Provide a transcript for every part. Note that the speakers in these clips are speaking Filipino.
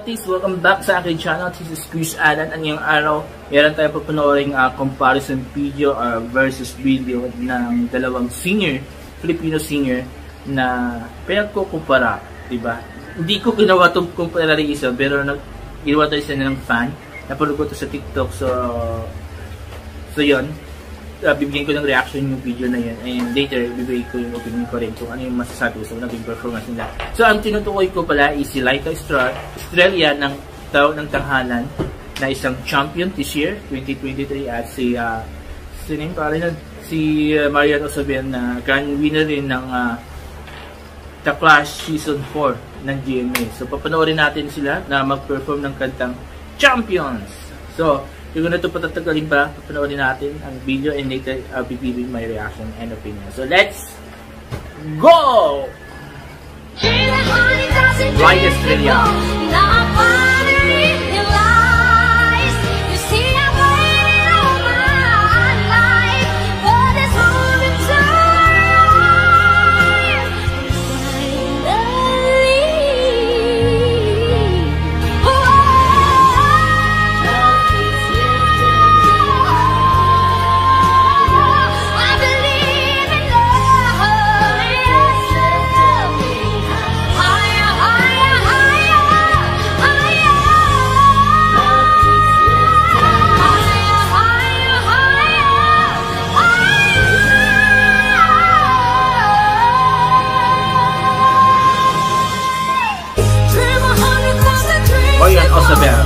artists, welcome back sa aking channel. This is Chris Alan. At ngayong araw, meron tayo papanooring comparison video versus video ng dalawang singer, Filipino singer na pinagkukumpara, diba? Hindi ko ginawa itong comparison, pero ginawa tayo isa ng fan. Napanood ko ito sa TikTok, so yun. Bibigyan ko ng reaction yung video na yun, and later bibigay ko yung opinion ko rin kung ano yung masasabi ko sa naging performance nila. So ang tinutukoy ko pala is si Laika Estrella ng tawag ng tanghalan na isang champion this year 2023, at si Marian Osabel na grand winner rin ng The Clash Season 4 ng GMA. So papanoorin natin sila na mag-perform ng kantang Champions. So yung na ito patatagalin pa, papanoorin natin ang video, and later I'll be giving my reaction and opinion. So let's go! Laika Estrella. Marian Osabel.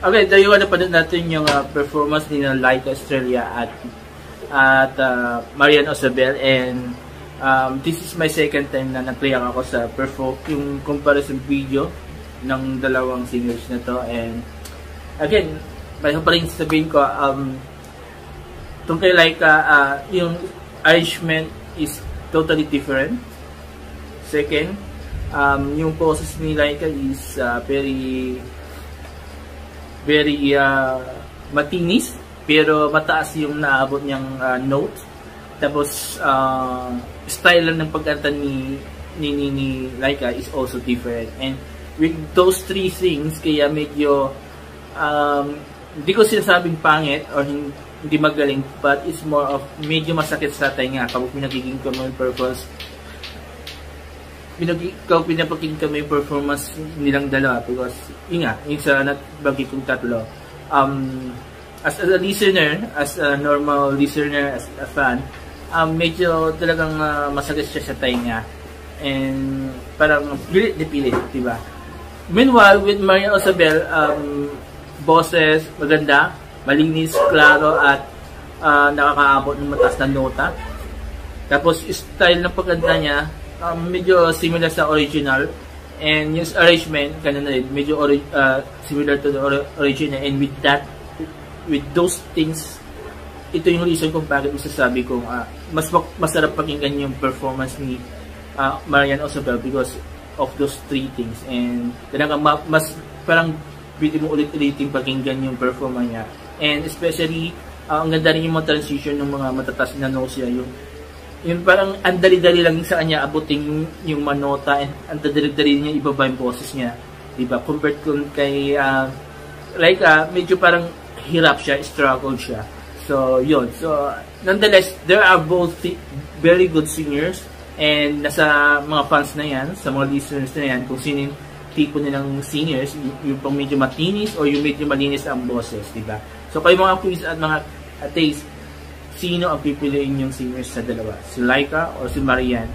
Okay, dahil napanood natin yung performance ni Laika Estrella at Marian Osabel, and this is my second time na nag-play ako sa yung comparison video ng dalawang singers na to. And again, pareho pa rin sabihin ko, itong kay Laika, yung arrangement is totally different. Second, yung poses ni Laika is very matinis, pero mataas yung naabot niyang note. Tapos style lang ng pagkanta ni Laika is also different, and with those three things, kaya medyo hindi ko sinasabing pangit or hindi magaling, but it's more of medyo masakit sa tainga kapag pinagiging ko yung performance, pinapakinggan kami yung performance nilang dalawa, because yun nga, yung sa nagbagi kong tatlo, as a listener, as a normal listener, as a fan, medyo talagang masakit siya sa tainga, and parang pilit na pilit, diba? Meanwhile, with Marian Osabel, boses, maganda, malinis, klaro, at nakakaabot ng mataas na nota. Tapos style ng pagkanta niya, medyo similar sa original, and yung arrangement kanina rin medyo similar to the original, and with those things, ito yung reason kung bakit masasabi kong masarap pakinggan yung performance ni Marian Osabel, because of those three things. And talagang mas parang pwede mo ulit-ulitin pakinggan yung performance niya, and especially ang ganda rin yung mga transition ng mga matatas na notes niya, yung parang ang dali-dali lang sa kanya abutin yung manota, and ang dali-dali niya ibaba yung boses niya, diba? Compared kay Laika, medyo parang hirap siya, struggle siya. So yun, so nonetheless, there are both very good singers, and nasa mga fans na yan, sa mga listeners na yan, kung sino yung tipo nilang singers, yung pang medyo matinis o yung medyo malinis ang boses, diba? So kayo mga quiz at mga taste, sino ang pipiliin yung singers sa dalawa? Si Laika or si Marian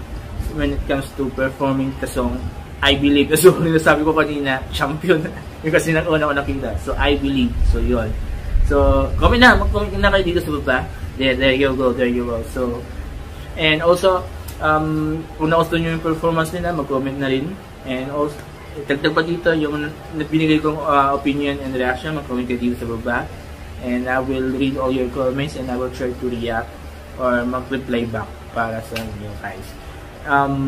when it comes to performing the song I believe. So, sabi ko kanina, champion. Yung kasi una ko nakita. So, I believe. So, yun. So, comment na. Mag-comment na kayo dito sa baba. There you go. There you go. So, and also, kung nagustuhan nyo yung performance nila, mag-comment na rin. And also, dagdag pa dito yung binigay kong opinion and reaction, mag-comment kayo dito sa baba. And I will read all your comments and I will try to react or mag-reply back para sa inyo guys.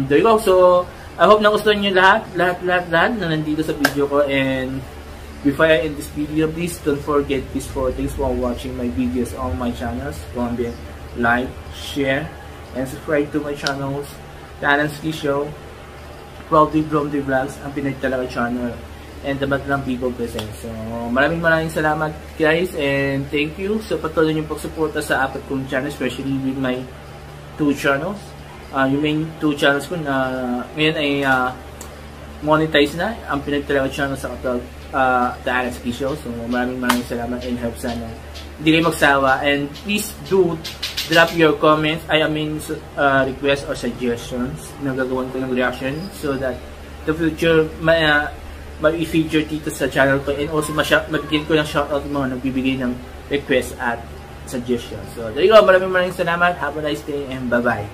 There you go. So, I hope nagustuhan nyo lahat na nandito sa video ko. And before I end this video, please don't forget these 4 things while watching my videos on my channels. Comment, like, share, and subscribe to my channels. Talent Ski Show, Proudly Bromley Vlogs, ang Pinay Talaga channel, and the Batlang People present. So, maraming salamat guys, and thank you sa patuloy niyong pagsuporta sa 4 kong channel, especially with my 2 channels. Yung main 2 channels ko na ngayon ay monetize na, ang Pinay Talaga channel sa The Alex P Show. So maraming salamat and help sana hindi kayo magsawa, and please do drop your comments, requests or suggestions na gagawin ko ng reaction so that the future ma-feature dito sa channel ko, and also magiging ko ng shoutout yung mga nagbibigay ng requests at suggestions. So there you go, maraming salamat, have a nice day and bye bye.